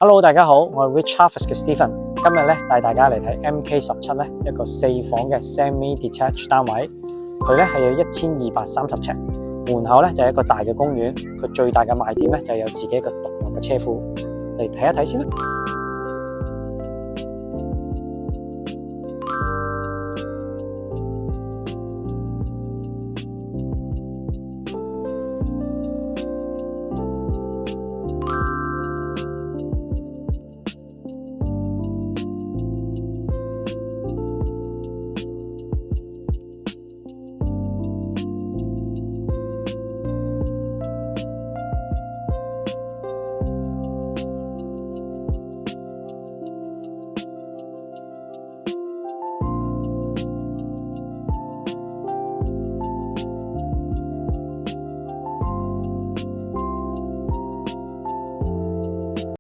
Hello，大家好，我係 Rich Harvest 嘅 Stephen，今日咧帶大家嚟睇 MK17咧一個4房嘅 semi-detached 單位，佢咧係有1230尺，門口咧就係一個大嘅公園，佢最大嘅賣點咧就係有自己一個獨立嘅車庫，嚟睇一睇先啦。